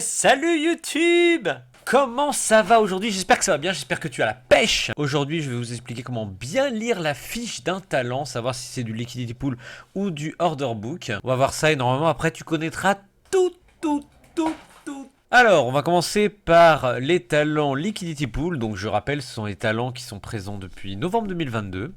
Salut YouTube! Comment ça va aujourd'hui? J'espère que ça va bien, j'espère que tu as la pêche. Aujourd'hui, je vais vous expliquer comment bien lire la fiche d'un talent, savoir si c'est du Liquidity Pool ou du Order Book. On va voir ça et normalement après tu connaîtras tout. Alors, on va commencer par les talents Liquidity Pool. Donc, je rappelle, ce sont les talents qui sont présents depuis novembre 2022.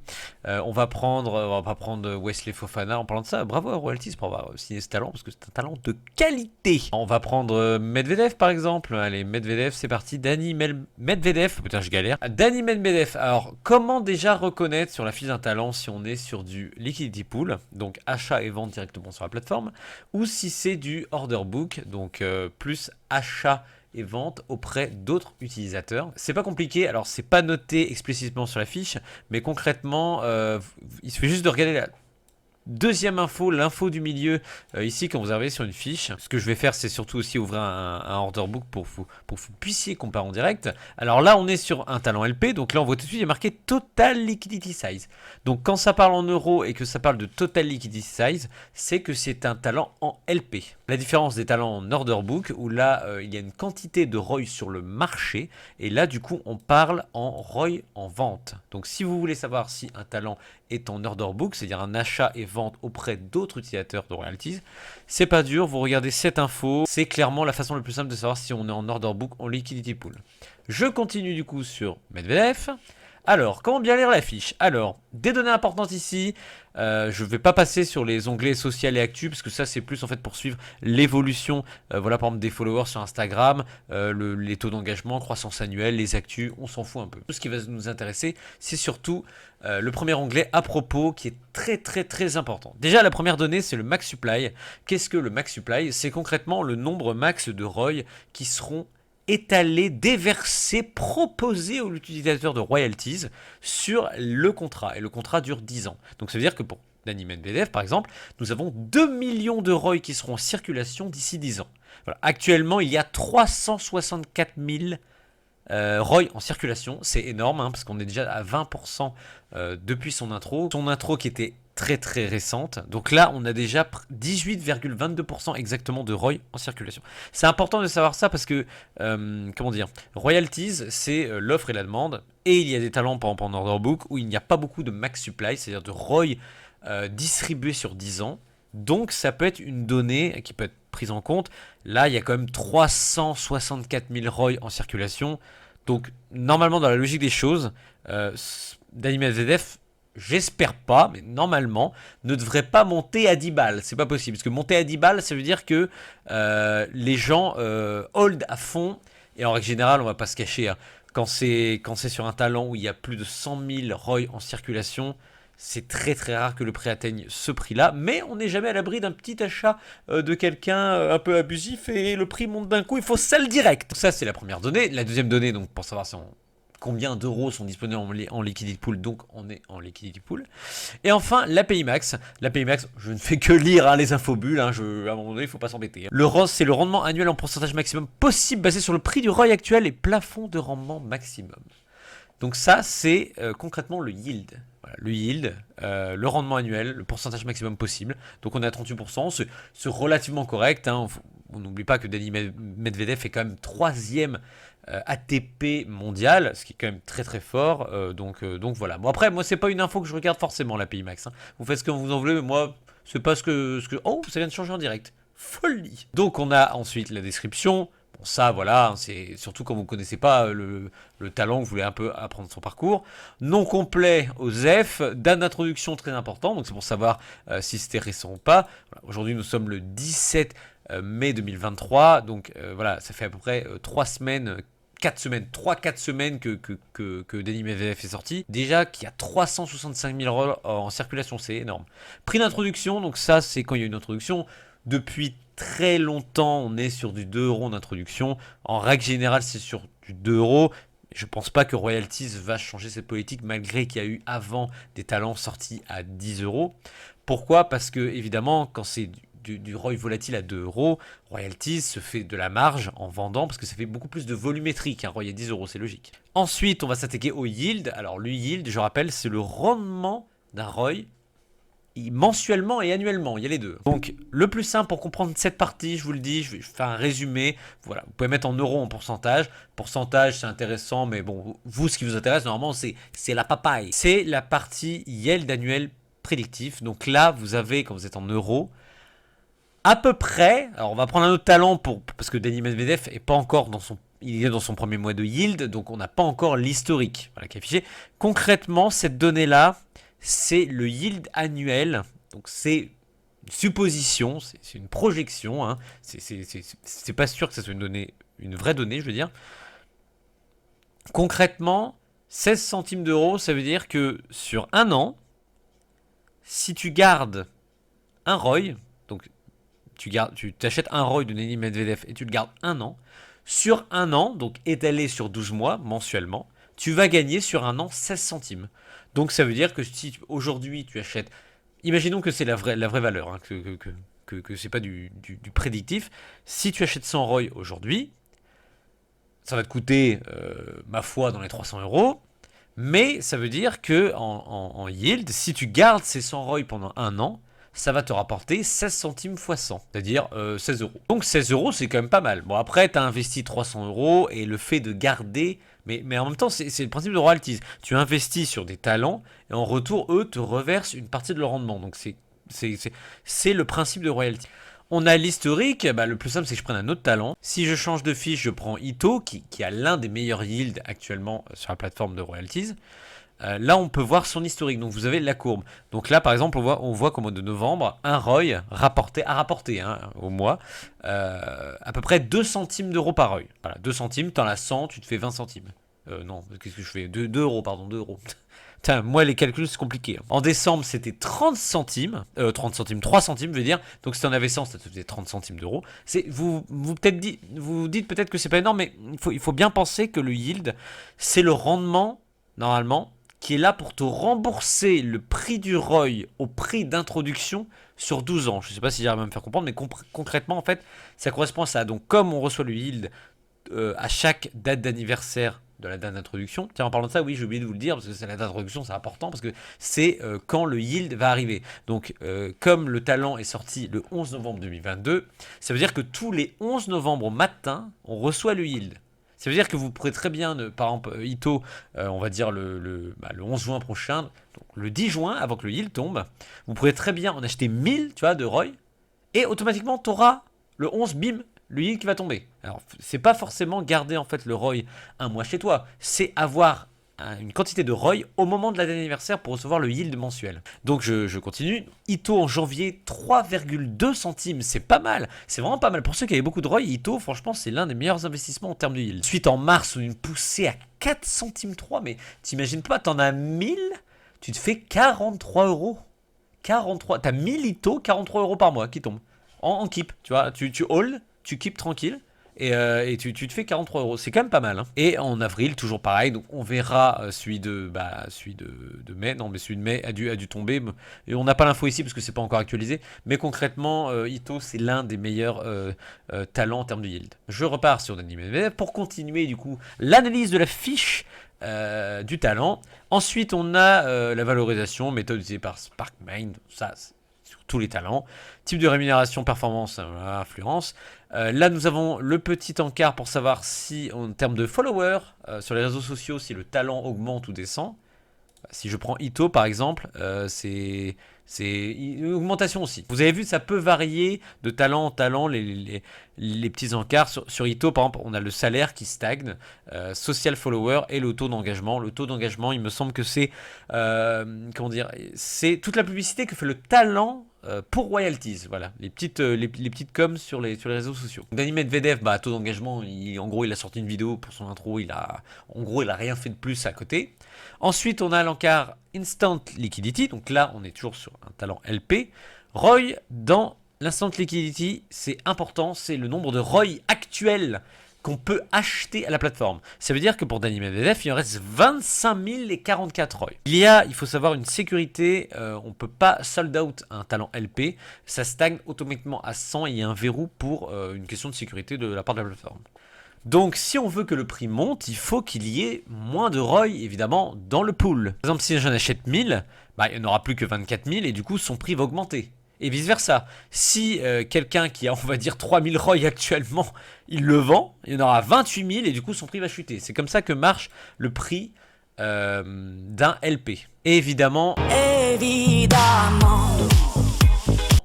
On va pas prendre Wesley Fofana en parlant de ça. Bravo à Royalties pour avoir signé ce talent parce que c'est un talent de qualité. On va prendre Medvedev par exemple. Allez, Medvedev, c'est parti. Medvedev, putain, je galère. Dani Medvedev. Alors, comment déjà reconnaître sur la fiche d'un talent si on est sur du Liquidity Pool, donc achat et vente directement sur la plateforme, ou si c'est du Order Book, donc plus achat et vente auprès d'autres utilisateurs. C'est pas compliqué, alors c'est pas noté explicitement sur la fiche, mais concrètement, il suffit juste de regarder la deuxième info, l'info du milieu, ici quand vous arrivez sur une fiche. Ce que je vais faire, c'est surtout aussi ouvrir un order book pour que vous puissiez comparer en direct. Alors là, on est sur un talent LP, donc là on voit tout de suite, il y a marqué Total Liquidity Size. Donc quand ça parle en euros et que ça parle de Total Liquidity Size, c'est que c'est un talent en LP. La différence des talents en order book, où là il y a une quantité de ROI sur le marché, et là du coup on parle en ROI en vente. Donc si vous voulez savoir si un talent est en order book, c'est-à-dire un achat et vente auprès d'autres utilisateurs de Royalties, c'est pas dur, vous regardez cette info, c'est clairement la façon la plus simple de savoir si on est en order book ou en liquidity pool. Je continue du coup sur Medvedev. Alors, comment bien lire la fiche? Alors, des données importantes ici. Je ne vais pas passer sur les onglets social et actu parce que ça c'est plus en fait pour suivre l'évolution. Voilà par exemple des followers sur Instagram, les taux d'engagement, croissance annuelle, les actus, on s'en fout un peu. Tout ce qui va nous intéresser, c'est surtout le premier onglet à propos qui est très important. Déjà la première donnée c'est le max supply. Qu'est-ce que le max supply? C'est concrètement le nombre max de ROI qui seront étalé, déversé, proposé aux utilisateurs de royalties sur le contrat. Et le contrat dure 10 ans. Donc ça veut dire que pour Dani Medvedev, par exemple, nous avons 2 millions de ROI qui seront en circulation d'ici 10 ans. Voilà. Actuellement, il y a 364 000 ROI en circulation. C'est énorme, hein, parce qu'on est déjà à 20% depuis son intro. Son intro qui était très récente. Donc là, on a déjà 18,22% exactement de ROI en circulation. C'est important de savoir ça parce que, comment dire, royalties, c'est l'offre et la demande. Et il y a des talents, par exemple en order book, où il n'y a pas beaucoup de max supply, c'est-à-dire de ROI distribué sur 10 ans. Donc ça peut être une donnée qui peut être prise en compte. Là, il y a quand même 364 000 ROI en circulation. Donc normalement, dans la logique des choses, Dani Medvedev, j'espère pas, mais normalement, ne devrait pas monter à 10 balles. C'est pas possible. Parce que monter à 10 balles, ça veut dire que les gens hold à fond. Et en règle générale, on va pas se cacher, hein, quand c'est sur un talent où il y a plus de 100 000 ROI en circulation, c'est très rare que le prix atteigne ce prix-là, mais on n'est jamais à l'abri d'un petit achat de quelqu'un un peu abusif et le prix monte d'un coup, il faut sell direct. Ça, c'est la première donnée. La deuxième donnée, donc pour savoir si combien d'euros sont disponibles en liquidity pool, donc on est en liquidity pool. Et enfin, l'API Max. L'API Max, je ne fais que lire hein, les infobulles, hein, à un moment donné, il ne faut pas s'embêter. Le ROS, c'est le rendement annuel en pourcentage maximum possible basé sur le prix du ROI actuel et plafond de rendement maximum. Donc ça, c'est concrètement le yield. Voilà, le yield, le rendement annuel, le pourcentage maximum possible. Donc on est à 38%, c'est relativement correct. Hein. On n'oublie pas que Dani Medvedev est quand même 3e ATP mondial, ce qui est quand même très fort. Donc voilà. Bon après, moi c'est pas une info que je regarde forcément la PI Max. Hein. Vous faites ce que vous en voulez, mais moi c'est pas ce que... Oh, ça vient de changer en direct. Folie. Donc on a ensuite la description. Bon, ça, voilà, c'est surtout quand vous ne connaissez pas le talent, vous voulez un peu apprendre son parcours. Nom complet aux F, date d'introduction très important, donc c'est pour savoir si c'était récent ou pas. Voilà, aujourd'hui, nous sommes le 17 mai 2023, donc voilà, ça fait à peu près 3 semaines. 4 semaines, 3-4 semaines que Dani Medvedev est sorti. Déjà qu'il y a 365 000 rolls en circulation, c'est énorme. Prix d'introduction, donc ça c'est quand il y a une introduction. Depuis très longtemps, on est sur du 2 euros en introduction. En règle générale, c'est sur du 2 euros. Je pense pas que Royalties va changer cette politique malgré qu'il y a eu avant des talents sortis à 10 euros. Pourquoi? Parce que évidemment, quand c'est du ROI volatile à 2 euros, Royalties se fait de la marge en vendant parce que ça fait beaucoup plus de volumétrie qu'un ROI à 10 euros, c'est logique. Ensuite, on va s'attaquer au yield. Alors le yield, je rappelle, c'est le rendement d'un ROI mensuellement et annuellement, il y a les deux. Donc le plus simple pour comprendre cette partie, je vous le dis, je vais faire un résumé. Voilà, vous pouvez mettre en euros en pourcentage. Pourcentage, c'est intéressant, mais bon, vous, ce qui vous intéresse normalement, c'est la papaye. C'est la partie yield annuel prédictif. Donc là, vous avez, quand vous êtes en euros, à peu près. Alors on va prendre un autre talent parce que Daniil Medvedev est pas encore dans son il est dans son premier mois de yield, donc on n'a pas encore l'historique qui est affiché. Concrètement, cette donnée-là, c'est le yield annuel. Donc c'est une supposition, c'est une projection. Hein. C'est pas sûr que ça soit une vraie donnée, je veux dire. Concrètement, 16 centimes d'euros, ça veut dire que sur un an, si tu gardes un ROI, donc tu t'achètes un ROI de Daniil Medvedev et tu le gardes un an, sur un an, donc étalé sur 12 mois mensuellement, tu vas gagner sur un an 16 centimes. Donc ça veut dire que si aujourd'hui tu achètes, imaginons que c'est la vraie valeur, hein, que c'est pas du prédictif, si tu achètes 100 ROI aujourd'hui, ça va te coûter, ma foi, dans les 300 euros, mais ça veut dire que en yield, si tu gardes ces 100 ROI pendant un an, ça va te rapporter 16 centimes x 100, c'est-à-dire 16 euros. Donc 16 euros, c'est quand même pas mal. Bon, après, tu as investi 300 euros et le fait de garder, mais en même temps, c'est le principe de royalties. Tu investis sur des talents et en retour, eux te reversent une partie de leur rendement. Donc c'est le principe de royalties. On a l'historique, le plus simple c'est que je prenne un autre talent. Si je change de fiche, je prends Ito, qui a l'un des meilleurs yields actuellement sur la plateforme de royalties. Là, on peut voir son historique. Donc, vous avez la courbe. Donc là, par exemple, on voit qu'au mois de novembre, un ROI a rapporté au mois à peu près 2 centimes d'euros par ROI. Voilà, 2 centimes, t'en as 100, tu te fais 20 centimes. Non, qu'est-ce que je fais 2 euros, pardon, 2 euros. Putain, moi, les calculs, c'est compliqué. Hein. En décembre, c'était 30 centimes. 3 centimes, je veux dire. Donc, si t'en avais 100, ça te faisait 30 centimes d'euros. Vous dites peut-être que c'est pas énorme, mais il faut bien penser que le yield, c'est le rendement, normalement, qui est là pour te rembourser le prix du ROI au prix d'introduction sur 12 ans. Je ne sais pas si j'arrive à me faire comprendre, mais concrètement, en fait, ça correspond à ça. Donc, comme on reçoit le yield à chaque date d'anniversaire de la date d'introduction, tiens, en parlant de ça, oui, j'ai oublié de vous le dire, parce que c'est la date d'introduction, c'est important, parce que c'est quand le yield va arriver. Donc, comme le talent est sorti le 11 novembre 2022, ça veut dire que tous les 11 novembre au matin, on reçoit le yield. Ça veut dire que vous pourrez très bien, par exemple, Ito, on va dire le 11 juin prochain, donc le 10 juin, avant que le yield tombe, vous pourrez très bien en acheter 1000, tu vois, de ROI, et automatiquement, tu auras le 11, bim, le yield qui va tomber. Alors, c'est pas forcément garder, en fait, le ROI un mois chez toi, c'est avoir une quantité de ROI au moment de la date d'anniversaire pour recevoir le yield mensuel. Donc je continue. Ito en janvier, 3,2 centimes, c'est pas mal. C'est vraiment pas mal. Pour ceux qui avaient beaucoup de ROI, Ito, franchement, c'est l'un des meilleurs investissements en termes de yield. Ensuite, en mars, on a une poussée à 4 centimes 3, mais t'imagines pas, t'en as 1000, tu te fais 43 euros. 43, t'as 1000 Ito, 43 euros par mois qui tombent. En keep, tu vois, tu hold, tu keep tranquille. Et tu te fais 43 euros, c'est quand même pas mal. Hein. Et en avril, toujours pareil, donc on verra celui de mai, non mais celui de mai a dû tomber. Et on n'a pas l'info ici parce que c'est pas encore actualisé. Mais concrètement, Ito c'est l'un des meilleurs talents en termes de yield. Je repars sur Daniil Medvedev pour continuer du coup l'analyse de la fiche du talent. Ensuite, on a la valorisation, méthode utilisée par SparkMind, ça sur tous les talents. Type de rémunération, performance, influence. Là, nous avons le petit encart pour savoir si, en termes de followers, sur les réseaux sociaux, si le talent augmente ou descend. Si je prends Ito, par exemple, c'est une augmentation aussi. Vous avez vu, ça peut varier de talent en talent, les petits encarts. Sur Ito, par exemple, on a le salaire qui stagne, social follower et le taux d'engagement. Le taux d'engagement, il me semble que c'est, c'est toute la publicité que fait le talent pour royalties, voilà, les petites coms sur les réseaux sociaux. Daniil Medvedev, taux d'engagement, en gros, il a sorti une vidéo pour son intro, il a rien fait de plus à côté. Ensuite, on a l'encart Instant Liquidity, donc là, on est toujours sur un talent LP. ROI dans l'Instant Liquidity, c'est important, c'est le nombre de ROI actuels qu'on peut acheter à la plateforme. Ça veut dire que pour Daniil Medvedev, il en reste 25 044 ROI. Il faut savoir une sécurité, on ne peut pas sold out un talent LP, ça stagne automatiquement à 100 et il y a un verrou pour une question de sécurité de la part de la plateforme. Donc si on veut que le prix monte, il faut qu'il y ait moins de ROI évidemment dans le pool. Par exemple si j'en achète 1000, bah, il n'y en aura plus que 24 000 et du coup son prix va augmenter. Et vice versa, si quelqu'un qui a on va dire 3000 ROI actuellement, il le vend, il y en aura 28 000 et du coup son prix va chuter. C'est comme ça que marche le prix d'un LP. Et évidemment,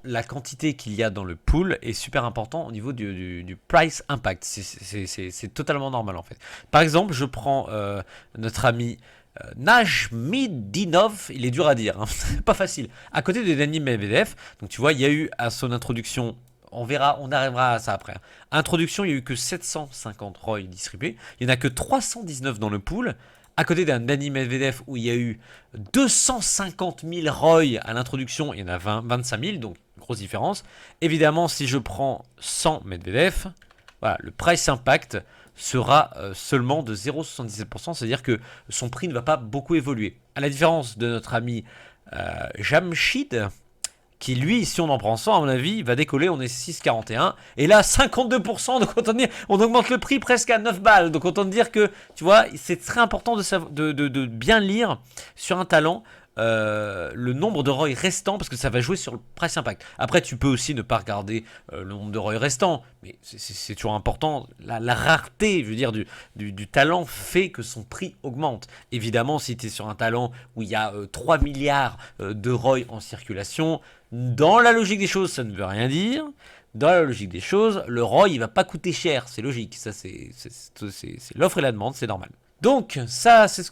la quantité qu'il y a dans le pool est super important au niveau du price impact. C'est totalement normal en fait. Par exemple, je prends notre ami Najmidinov, il est dur à dire, hein. Pas facile. À côté de Dani Medvedev, donc tu vois, il y a eu à son introduction, on verra, on arrivera à ça après. Introduction, il n'y a eu que 750 ROI distribués, il n'y en a que 319 dans le pool. À côté d'un Dani Medvedev où il y a eu 250 000 ROI à l'introduction, il y en a 25 000, donc grosse différence. Évidemment, si je prends 100 Medvedev, voilà, le price impact sera seulement de 0,77%, c'est-à-dire que son prix ne va pas beaucoup évoluer. À la différence de notre ami Jamshid, qui lui, si on en prend 100, à mon avis, va décoller, on est 6,41. Et là, 52%, donc autant dire, on augmente le prix presque à 9 balles. Donc autant dire que, tu vois, c'est très important de bien lire sur un talent le nombre de ROI restants, parce que ça va jouer sur le price impact. Après, tu peux aussi ne pas regarder le nombre de ROI restants, mais c'est toujours important. La rareté, je veux dire, du talent fait que son prix augmente. Évidemment, si tu es sur un talent où il y a 3 milliards de ROI en circulation, dans la logique des choses, ça ne veut rien dire. Dans la logique des choses, le ROI, il va pas coûter cher, c'est logique. Ça, c'est l'offre et la demande, c'est normal. Donc, ça, c'est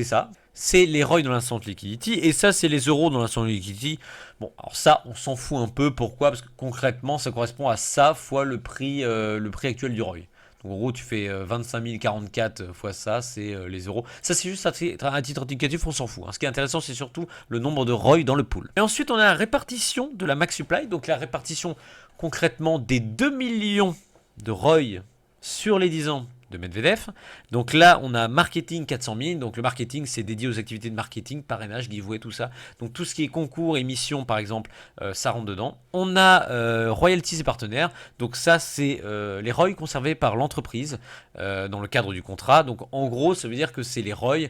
ça. C'est les ROI dans l'instant liquidity. Et ça, c'est les euros dans l'instant liquidity. Bon, alors ça, on s'en fout un peu. Pourquoi? Parce que concrètement, ça correspond à ça fois le prix actuel du ROI. Donc, en gros, tu fais 25 044 fois ça, c'est les euros. Ça, c'est juste à titre indicatif, on s'en fout, hein. Ce qui est intéressant, c'est surtout le nombre de ROI dans le pool. Et ensuite, on a la répartition de la max supply. Donc, la répartition concrètement des 2 millions de ROI sur les 10 ans de Medvedev. Donc là, on a marketing 400 000. Donc le marketing, c'est dédié aux activités de marketing, parrainage, giveaway, tout ça. Donc tout ce qui est concours, émissions, par exemple, ça rentre dedans. On a royalties et partenaires. Donc ça, c'est les ROI conservés par l'entreprise dans le cadre du contrat. Donc en gros, ça veut dire que c'est les ROI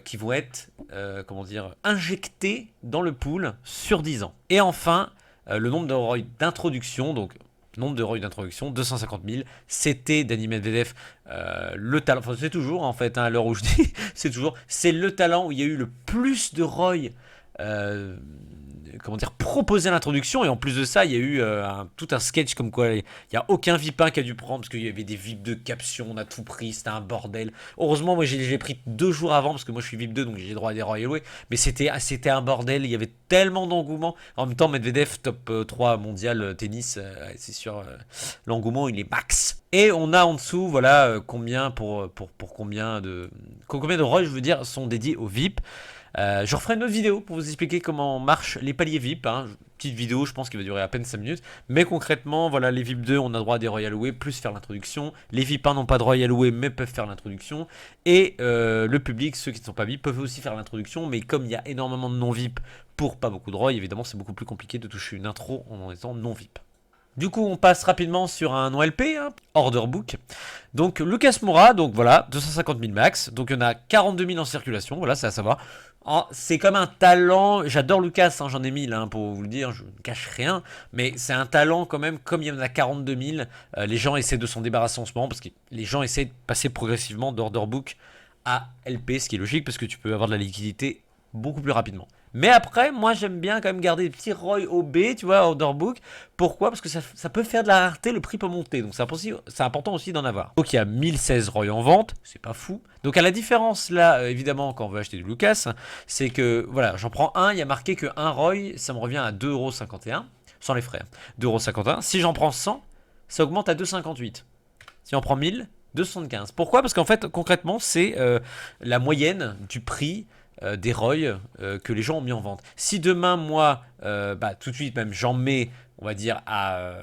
qui vont être, comment dire, injectés dans le pool sur 10 ans. Et enfin, le nombre de ROI d'introduction. Donc nombre de ROI d'introduction, 250 000. C'était Dani Medvedev, le talent. Enfin, c'est toujours en fait, hein, à l'heure où je dis, c'est le talent où il y a eu le plus de ROI. Comment dire, proposé à l'introduction, et en plus de ça il y a eu tout un sketch comme quoi il n'y a aucun VIP1 qui a dû prendre parce qu'il y avait des VIP de caption, on a tout pris, c'était un bordel. Heureusement moi j'ai pris 2 jours avant parce que moi je suis VIP 2 donc j'ai droit à des Royal Way, mais c'était un bordel, il y avait tellement d'engouement. En même temps Medvedev top 3 mondial tennis, c'est sûr, l'engouement il est max. Et on a en dessous voilà combien pour combien de ROI je veux dire sont dédiés aux VIP. Je referai une autre vidéo pour vous expliquer comment marchent les paliers VIP, hein. Petite vidéo, je pense qu'il va durer à peine 5 minutes. Mais concrètement, voilà, les VIP 2, on a droit à des Royal Way plus faire l'introduction. Les VIP 1 n'ont pas de Royal Way mais peuvent faire l'introduction. Et le public, ceux qui ne sont pas VIP, peuvent aussi faire l'introduction. Mais comme il y a énormément de non-VIP pour pas beaucoup de ROI, évidemment, c'est beaucoup plus compliqué de toucher une intro en étant non-VIP. Du coup, on passe rapidement sur un OLP, hein, order book. Donc, Lucas Moura, donc voilà, 250 000 max. Donc, il y en a 42 000 en circulation, voilà, c'est à savoir. C'est comme un talent, j'adore Lucas, hein, j'en ai 1000 hein, pour vous le dire, je ne cache rien. Mais c'est un talent quand même, comme il y en a 42 000, les gens essaient de s'en débarrasser en ce moment parce que les gens essaient de passer progressivement d'order book à LP, ce qui est logique parce que tu peux avoir de la liquidité beaucoup plus rapidement. Mais après, moi j'aime bien quand même garder des petits ROI OB, tu vois, order book. Pourquoi? Parce que ça peut faire de la rareté, le prix peut monter. Donc c'est important aussi d'en avoir. Donc il y a 1016 ROI en vente, c'est pas fou. Donc à la différence là, évidemment, quand on veut acheter du Lucas, c'est que, voilà, j'en prends un, il y a marqué que 1 ROI, ça me revient à 2,51€, sans les frais. 2,51€. Si j'en prends 100, ça augmente à 2,58€. Si on prend 1000, 2,75€. Pourquoi? Parce qu'en fait, concrètement, c'est la moyenne du prix des ROI que les gens ont mis en vente. Si demain, moi, tout de suite même, j'en mets, on va dire, à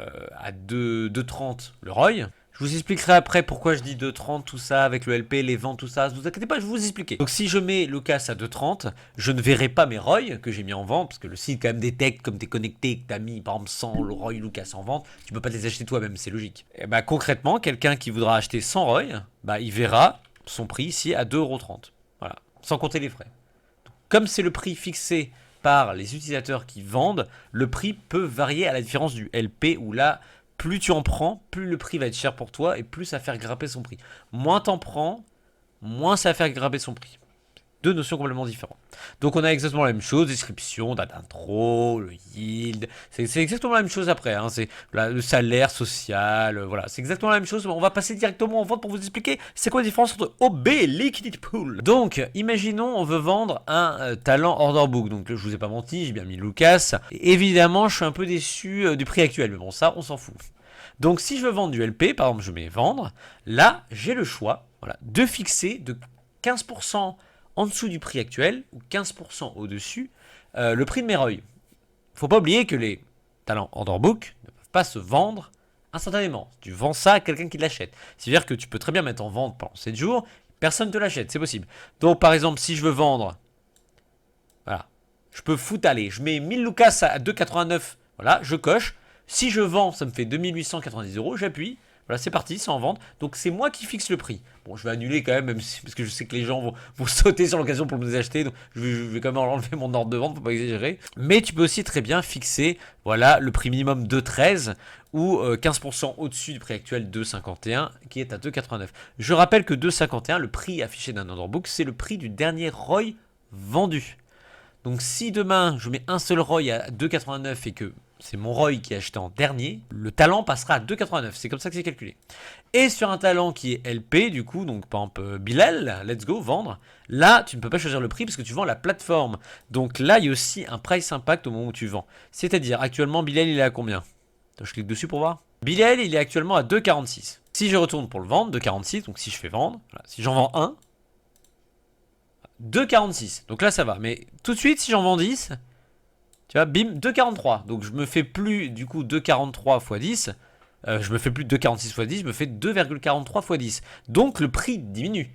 2,30 le ROI, Je vous expliquerai après pourquoi je dis 2,30, tout ça, avec le LP, les ventes, tout ça. Ne vous inquiétez pas, je vais vous expliquer. Donc si je mets Lucas à 2,30, je ne verrai pas mes ROI que j'ai mis en vente, parce que le site quand même détecte comme tu es connecté, que tu as mis par exemple 100 le ROI Lucas en vente, tu peux pas te les acheter toi-même, c'est logique. Et bah concrètement, quelqu'un qui voudra acheter 100 ROI, bah il verra son prix ici à 2,30 €. Voilà, sans compter les frais. Donc, comme c'est le prix fixé par les utilisateurs qui vendent, le prix peut varier à la différence du LP où là, plus tu en prends, plus le prix va être cher pour toi et plus ça va faire grimper son prix. Moins t'en prends, moins ça va faire grimper son prix. Deux notions complètement différentes. Donc on a exactement la même chose, description, date d'intro, le yield, c'est exactement la même chose après, hein. C'est le salaire social, voilà, c'est exactement la même chose. On va passer directement en vente pour vous expliquer c'est quoi la différence entre OB et Liquidity Pool. Donc, imaginons on veut vendre un talent order book, donc là, je vous ai pas menti, j'ai bien mis Lucas. Et évidemment, je suis un peu déçu du prix actuel, mais bon, ça, on s'en fout. Donc si je veux vendre du LP, par exemple je mets vendre, là j'ai le choix, voilà, de fixer de 15% en dessous du prix actuel ou 15% au-dessus le prix de mes ROI. Faut pas oublier que les talents order book ne peuvent pas se vendre instantanément. Tu vends ça à quelqu'un qui l'achète. C'est-à-dire que tu peux très bien mettre en vente pendant 7 jours, personne ne te l'achète, c'est possible. Donc par exemple si je veux vendre, voilà, je peux foutre aller, je mets 1000 Lucas à 2,89, voilà, je coche. Si je vends, ça me fait 2890 €, j'appuie. Voilà, c'est parti, c'est en vente. Donc c'est moi qui fixe le prix. Bon, je vais annuler quand même si, parce que je sais que les gens vont sauter sur l'occasion pour me les acheter. Donc je vais quand même enlever mon ordre de vente, faut pas exagérer. Mais tu peux aussi très bien fixer, voilà, le prix minimum de 13 ou 15% au-dessus du prix actuel de 51 qui est à 2,89. Je rappelle que 2,51, le prix affiché d'un order book, c'est le prix du dernier ROI vendu. Donc si demain je mets un seul ROI à 2,89 et que c'est mon ROI qui est acheté en dernier, le talent passera à 2,89. C'est comme ça que c'est calculé. Et sur un talent qui est LP, du coup, donc par exemple Bilal, let's go, vendre, là tu ne peux pas choisir le prix parce que tu vends la plateforme. Donc là il y a aussi un price impact au moment où tu vends. C'est-à-dire actuellement Bilal il est à combien? Je clique dessus pour voir. Bilal il est actuellement à 2,46. Si je retourne pour le vendre, 2,46, donc si je fais vendre, voilà, si j'en vends un, 2,46. Donc là ça va. Mais tout de suite si j'en vends 10, tu vois, bim, 2,43. Donc je me fais plus du coup 2,43 x 10. Je me fais plus 2,46 x 10, je me fais 2,43 x 10. Donc le prix diminue.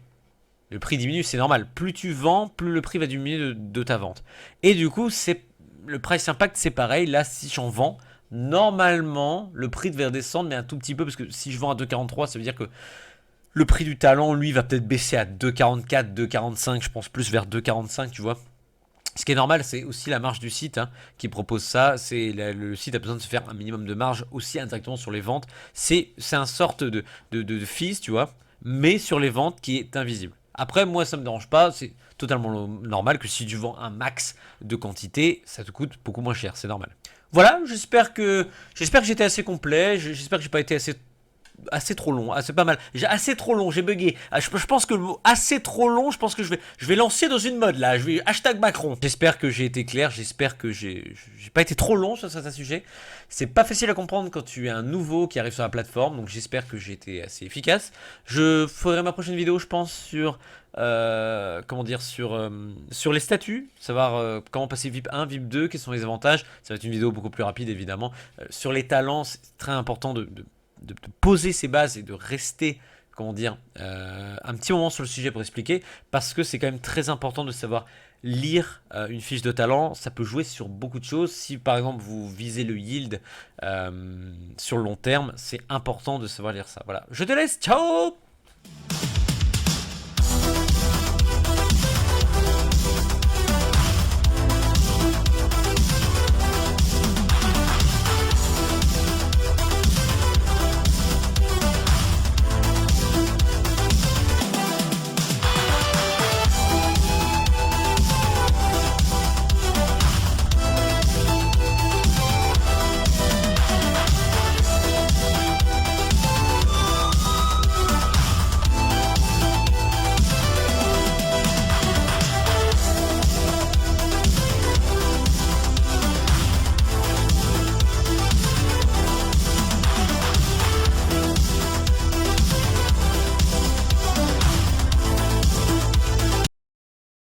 Le prix diminue, c'est normal. Plus tu vends, plus le prix va diminuer de ta vente. Et du coup, le price impact, c'est pareil. Là, si j'en vends, normalement, le prix devrait redescendre, mais un tout petit peu. Parce que si je vends à 2,43, ça veut dire que le prix du talent, lui, va peut-être baisser à 2,44, 2,45. Je pense plus vers 2,45, tu vois. Ce qui est normal, c'est aussi la marge du site hein, qui propose ça. Le site a besoin de se faire un minimum de marge aussi indirectement sur les ventes. C'est un sorte de fees, tu vois, mais sur les ventes qui est invisible. Après, moi, ça me dérange pas. C'est totalement normal que si tu vends un max de quantité, ça te coûte beaucoup moins cher. C'est normal. Voilà, j'espère que j'étais assez complet. J'espère que j'ai pas été assez trop long, c'est pas mal. J'ai assez trop long, j'ai bugué. Je pense que le mot assez trop long, je pense que je vais lancer dans une mode là. Je vais hashtag Macron. J'espère que j'ai été clair, j'espère que j'ai pas été trop long sur certains sujets. C'est pas facile à comprendre quand tu es un nouveau qui arrive sur la plateforme, donc j'espère que j'ai été assez efficace. Je ferai ma prochaine vidéo, je pense, sur comment dire, sur les statuts, savoir comment passer VIP 1, VIP 2, quels sont les avantages. Ça va être une vidéo beaucoup plus rapide évidemment. Sur les talents, c'est très important de poser ses bases et de rester, comment dire, un petit moment sur le sujet pour expliquer, parce que c'est quand même très important de savoir lire une fiche de talent. Ça peut jouer sur beaucoup de choses. Si par exemple vous visez le yield sur le long terme, c'est important de savoir lire ça. Voilà, je te laisse, ciao.